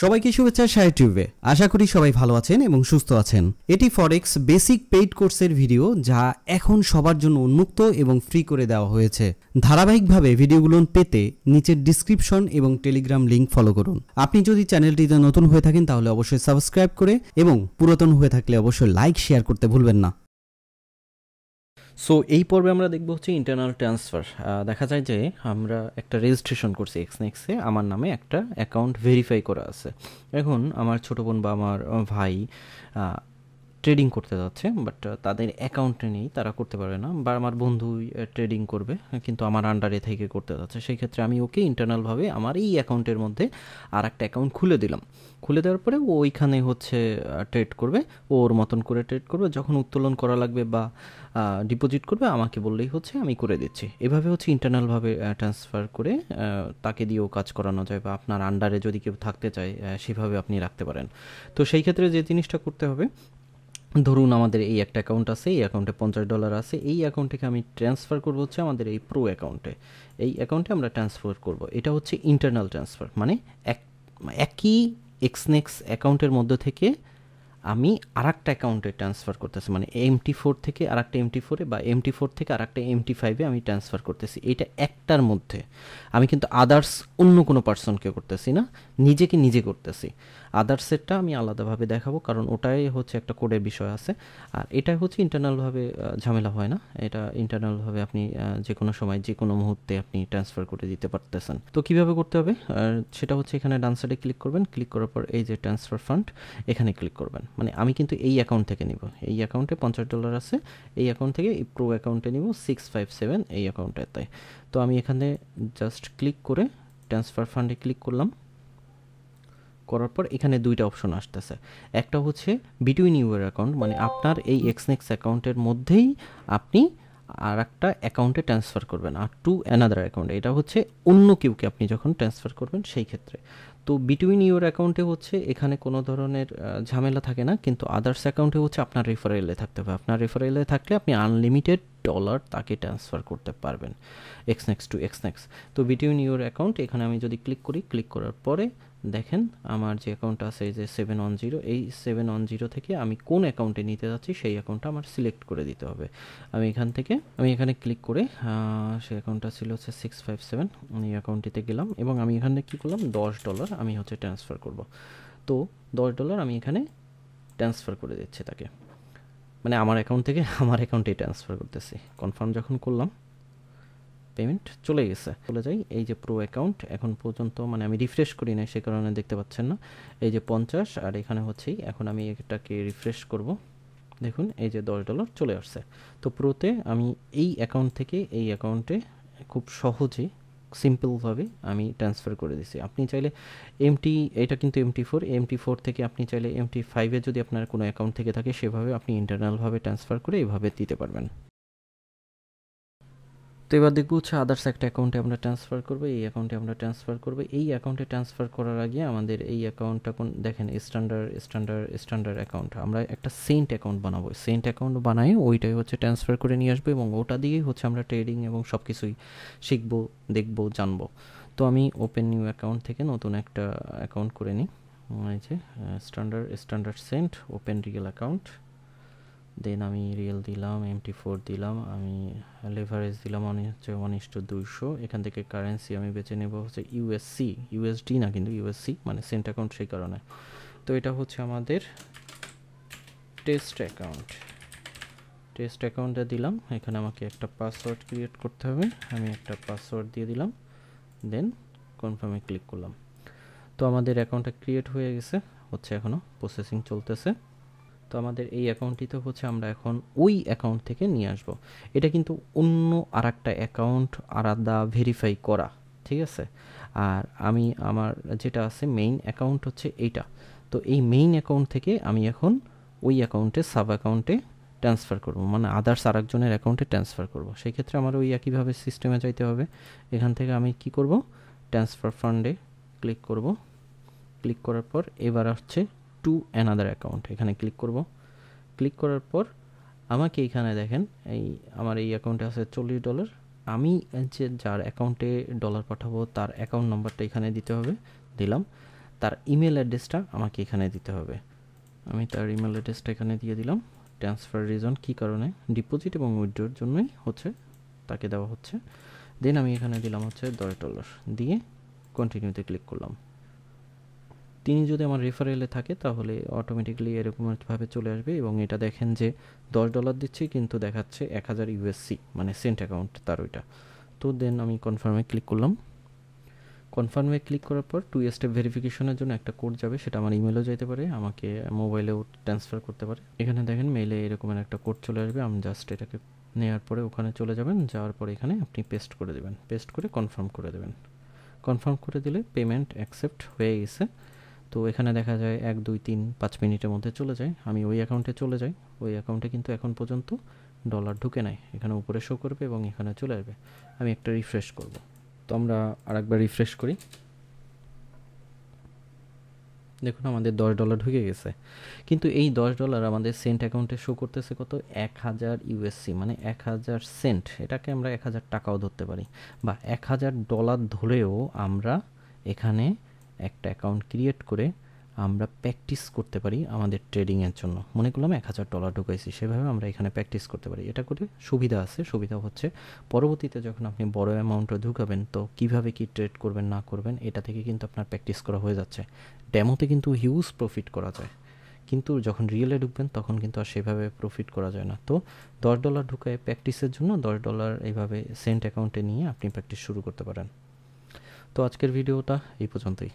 সবাইকে শুভেচ্ছা শাহের টিউবে। আশা করি সবাই ভালো আছেন এবং সুস্থ আছেন। এটি ফরেক্স বেসিক পেইড কোর্সের ভিডিও, যা এখন সবার জন্য উন্মুক্ত এবং ফ্রি করে দেওয়া হয়েছে। ধারাবাহিকভাবে ভিডিওগুলো পেতে নিচের ডিসক্রিপশন এবং টেলিগ্রাম লিংক ফলো করুন। আপনি যদি চ্যানেলটিতে নতুন হয়ে থাকেন তাহলে অবশ্যই সাবস্ক্রাইব করে এবং পুরাতন হয়ে থাকলে অবশ্যই লাইক শেয়ার করতে ভুলবেন না। সো এই পর্বে আমরা দেখব হচ্ছে ইন্টারনাল ট্রান্সফার। দেখা যায় যে আমরা একটা রেজিস্ট্রেশন করছি এক্সনেক্সে, আমার নামে একটা অ্যাকাউন্ট ভেরিফাই করা আছে। এখন আমার ছোটো বোন বা আমার ভাই ট্রেডিং করতে যাচ্ছে, বাট তাদের অ্যাকাউন্টে নেই, তারা করতে পারবে না। বা আমার বন্ধুই ট্রেডিং করবে কিন্তু আমার আন্ডারে থেকে করতে যাচ্ছে, সেই ক্ষেত্রে আমি ওকে ইন্টারনালভাবে আমার এই অ্যাকাউন্টের মধ্যে আর একটা অ্যাকাউন্ট খুলে দিলাম। খুলে দেওয়ার পরে ও ওইখানে হচ্ছে ট্রেড করবে, ওর মতন করে ট্রেড করবে। যখন উত্তোলন করা লাগবে বা ডিপোজিট করবে আমাকে বললেই হচ্ছে আমি করে দিচ্ছি। এভাবে হচ্ছে ইন্টারনালভাবে ট্রান্সফার করে তাকে দিয়েও কাজ করানো যায়, বা আপনার আন্ডারে যদি কেউ থাকতে চায় সেভাবে আপনি রাখতে পারেন। তো সেই ক্ষেত্রে যে জিনিসটা করতে হবে, ধরুন আমাদের এই একটা অ্যাকাউন্ট আছে, এই অ্যাকাউন্টে $50 আছে, এই অ্যাকাউন্ট থেকে আমি ট্রান্সফার করবো হচ্ছে আমাদের এই প্রো অ্যাকাউন্টে। এই অ্যাকাউন্টে আমরা ট্রান্সফার করব, এটা হচ্ছে ইন্টারনাল ট্রান্সফার। মানে একই এক্সনেক্স অ্যাকাউন্টের মধ্যে থেকে আমি আরেকটা অ্যাকাউন্টে ট্রান্সফার করতেছি, মানে MT4 থেকে আরেকটা MT4-এ বা MT4 থেকে আরেকটা MT5-এ আমি ট্রান্সফার করতেছি। এটা একটার মধ্যে আমি কিন্তু আদার্স অন্য কোনো পার্সনকে করতেছি না, নিজেকে নিজে করতেছি। আদার্সেরটা আমি আলাদাভাবে দেখাবো, কারণ ওটাই হচ্ছে একটা কোডের বিষয় আছে। আর এটাই হচ্ছে ইন্টারনালভাবে ঝামেলা হয় না, এটা ইন্টারনালভাবে আপনি যে কোনো সময় যে কোনো মুহূর্তে আপনি ট্রান্সফার করে দিতে পারতেছেন। তো কীভাবে করতে হবে সেটা হচ্ছে এখানে ডান সাইডে ক্লিক করবেন, ক্লিক করার পর এই যে ট্রান্সফার ফান্ড এখানে ক্লিক করবেন। মানে আমি কিন্তু এই অ্যাকাউন্ট থেকে নিব, এই অ্যাকাউন্টে $50 আছে, এই অ্যাকাউন্ট থেকে এই প্রো অ্যাকাউন্টে নিব 657 এই অ্যাকাউন্টে। তো আমি এখানে জাস্ট ক্লিক করে ট্রান্সফার ফান্ডে ক্লিক করলাম। করার পর এখানে দুইটা অপশন আসতেছে, একটা হচ্ছে বিটুইন ইউর অ্যাকাউন্ট, মানে আপনার এই এক্সনেক্স অ্যাকাউন্টের মধ্যেই আপনি আর একটা অ্যাকাউন্টে ট্রান্সফার করবেন, আর টু অ্যানাদার অ্যাকাউন্ট, এটা হচ্ছে অন্য কেউকে আপনি যখন ট্রান্সফার করবেন সেই ক্ষেত্রে। তো বিটুইন ইউর অ্যাকাউন্টে হচ্ছে এখানে কোনো ধরনের ঝামেলা থাকে না, কিন্তু আদার্স অ্যাকাউন্টে হচ্ছে আপনার রেফারেলে থাকতে হবে। আপনার রেফারেলে থাকলে আপনি আনলিমিটেড ডলার তাকে ট্রান্সফার করতে পারবেন এক্সনেক্স টু এক্সনেক্স। তো বিটুইন ইউর অ্যাকাউন্ট এখানে আমি যদি ক্লিক করি, ক্লিক করার পরে দেখেন আমার যে অ্যাকাউন্ট আছে এই যে 710, এই 710 থেকে আমি কোন অ্যাকাউন্টে নিতে যাচ্ছি সেই অ্যাকাউন্টটা আমার সিলেক্ট করে দিতে হবে। আমি এখানে ক্লিক করে সেই অ্যাকাউন্টটা ছিল হচ্ছে 657, এই অ্যাকাউন্টটিতে গেলাম এবং আমি এখানে কী করলাম, $10 আমি হচ্ছে ট্রান্সফার করব। তো $10 আমি এখানে ট্রান্সফার করে দিচ্ছি তাকে, মানে আমার অ্যাকাউন্ট থেকে আমার অ্যাকাউন্টে ট্রান্সফার করতেছি। কনফার্ম যখন করলাম, পেমেন্ট চলে গেছে। চলে যাই এই যে প্রো অ্যাকাউন্ট, এখন পর্যন্ত মানে আমি রিফ্রেশ করি না, সে কারণে দেখতে পাচ্ছেন না। এই যে 50 আর এখানে হচ্ছেই, এখন আমি এটাকে রিফ্রেশ করব, দেখুন এই যে $10 চলে আসছে। তো প্রোতে আমি এই অ্যাকাউন্ট থেকে এই অ্যাকাউন্টে খুব সহজে সিম্পলভাবে আমি ট্রান্সফার করে দিছি। আপনি চাইলে এটা কিন্তু MT4 থেকে আপনি চাইলে MT5-এ যদি আপনার কোনো অ্যাকাউন্ট থেকে থাকে সেভাবে আপনি ইন্টারনালভাবে ট্রান্সফার করে এইভাবে দিতে পারবেন। তো এবার দেখব হচ্ছে আদার্স একটা অ্যাকাউন্টে আমরা ট্রান্সফার করবো, এই অ্যাকাউন্টে আমরা ট্রান্সফার করবো। এই অ্যাকাউন্টে ট্রান্সফার করার আগে আমাদের এই অ্যাকাউন্টটা দেখেন স্ট্যান্ডার্ড অ্যাকাউন্ট, আমরা একটা সেন্ট অ্যাকাউন্ট বানাবো। সেন্ট অ্যাকাউন্ট বানাই ওইটাই হচ্ছে ট্রান্সফার করে নিয়ে আসবো, এবং ওটা দিয়েই হচ্ছে আমরা ট্রেডিং এবং সব কিছুই শিখবো, দেখবো, জানবো। তো আমি ওপেন নিউ অ্যাকাউন্ট থেকে নতুন একটা অ্যাকাউন্ট করে নিই, এই যে standard cent open real account. Then আমি রিয়েল দিলাম, MT4 দিলাম, আমি লেভারেজ দিলাম হচ্ছে 1:200। এখান থেকে কারেন্সি আমি বেছে নেব হচ্ছে USD না কিন্তু USC, মানে সেন্ট অ্যাকাউন্ট সেই কারণে। তো এটা হচ্ছে আমাদের টেস্ট অ্যাকাউন্টে দিলাম। এখানে আমাকে একটা পাসওয়ার্ড ক্রিয়েট করতে হবে, আমি একটা পাসওয়ার্ড দিয়ে দিলাম, দেন কনফার্মে ক্লিক করলাম। তো আমাদের অ্যাকাউন্টটা ক্রিয়েট হয়ে গেছে, হচ্ছে এখনও প্রসেসিং চলতেছে। তো আমাদের এই অ্যাকাউন্টটিতে হচ্ছে আমরা এখন ওই অ্যাকাউন্ট থেকে নিয়ে আসব। এটা কিন্তু অন্য আরেকটা অ্যাকাউন্ট আলাদা ভেরিফাই করা, ঠিক আছে। আর আমি আমার যেটা আছে মেইন অ্যাকাউন্ট হচ্ছে এইটা। তো এই মেইন অ্যাকাউন্ট থেকে আমি এখন ওই অ্যাকাউন্টে সাব অ্যাকাউন্টে ট্রান্সফার করব, মানে আদার্স আরেকজনের অ্যাকাউন্টে ট্রান্সফার করব। সেই ক্ষেত্রে আমার ওই একইভাবে সিস্টেমে যাইতে হবে। এখান থেকে আমি কি করব, ট্রান্সফার ফান্ডে ক্লিক করব। ক্লিক করার পর এবার হচ্ছে টু অ্যানাদার অ্যাকাউন্ট, এখানে ক্লিক করব। ক্লিক করার পর আমাকে এখানে দেখেন আমার এই অ্যাকাউন্টে আছে $40। আমি যে যার অ্যাকাউন্টে ডলার পাঠাবো তার অ্যাকাউন্ট নাম্বারটা এখানে দিতে হবে, দিলাম। তার ইমেল অ্যাড্রেসটা আমাকে এখানে দিতে হবে। আমি তার ইমেল অ্যাড্রেসটা এখানে দিয়ে দিলাম। ট্রান্সফার রিজন কী কারণে, ডিপোজিট এবং উইথড্রোর জন্যই হচ্ছে তাকে দেওয়া হচ্ছে। দেন আমি এখানে দিলাম হচ্ছে $10 দিয়ে কন্টিনিউতে ক্লিক করলাম। তিনি যদি আমার রেফারেলে থাকে তাহলে অটোমেটিক্যালি এরকমভাবে চলে আসবে এবং এটা দেখেন যে $10 দিচ্ছি কিন্তু দেখাচ্ছে 1000 USC, মানে সেন্ট অ্যাকাউন্ট তার ওইটা। তো দেন আমি কনফার্মে ক্লিক করলাম। কনফার্মে ক্লিক করার পর 2 স্টেপ ভেরিফিকেশনের জন্য একটা কোড যাবে, সেটা আমার ইমেলও যেতে পারে, আমাকে মোবাইলেও ট্রান্সফার করতে পারে। এখানে দেখেন মেইলে এরকমের একটা কোড চলে আসবে, আমি জাস্ট এটাকে নেওয়ার পরে ওখানে চলে যাবেন, যাওয়ার পরে এখানে আপনি পেস্ট করে দেবেন, পেস্ট করে কনফার্ম করে দেবেন। কনফার্ম করে দিলে পেমেন্ট অ্যাকসেপ্ট হয়ে গেছে। তো এখানে দেখা যায় 1 2 3 5 মিনিটের মধ্যে চলে যায়। আমি ওই অ্যাকাউন্টে চলে যাই, ওই অ্যাকাউন্টে কিন্তু এখন পর্যন্ত ডলার ঢুকে নাই, এখানে উপরে শো করবে এবং এখানে চলে আসবে। আমি একটা রিফ্রেশ করব। তো আমরা আরেকবার রিফ্রেশ করি, দেখুন আমাদের $10 ঢুকে গেছে। কিন্তু এই $10 আমাদের সেন্ট অ্যাকাউন্টে শো করতেছে কত, 1000 USC, মানে 1000 সেন্ট। এটাকে আমরা 1000 টাকাও ধরতে পারি, বা $1000 ধরেও আমরা এখানে একটা অ্যাকাউন্ট ক্রিয়েট করে আমরা প্র্যাকটিস করতে পারি আমাদের ট্রেডিংয়ের জন্য। মনে করলাম $1000 ঢুকাইছি, সেভাবে আমরা এখানে প্র্যাকটিস করতে পারি। এটা করে সুবিধা আছে, সুবিধা হচ্ছে পরবর্তীতে যখন আপনি বড় অ্যামাউন্টে ঢুকাবেন তো কিভাবে কি ট্রেড করবেন না করবেন এটা থেকে কিন্তু আপনার প্র্যাকটিস করা হয়ে যাচ্ছে। ডেমোতে কিন্তু হিউজ প্রফিট করা যায়, কিন্তু যখন রিয়েলে ঢুকবেন তখন কিন্তু আর সেভাবে প্রফিট করা যায় না। তো $10 ঢুকায় প্র্যাকটিসের জন্য $10 এইভাবে সেন্ট অ্যাকাউন্টে নিয়ে আপনি প্র্যাকটিস শুরু করতে পারেন। তো আজকের ভিডিওটা এই পর্যন্তই।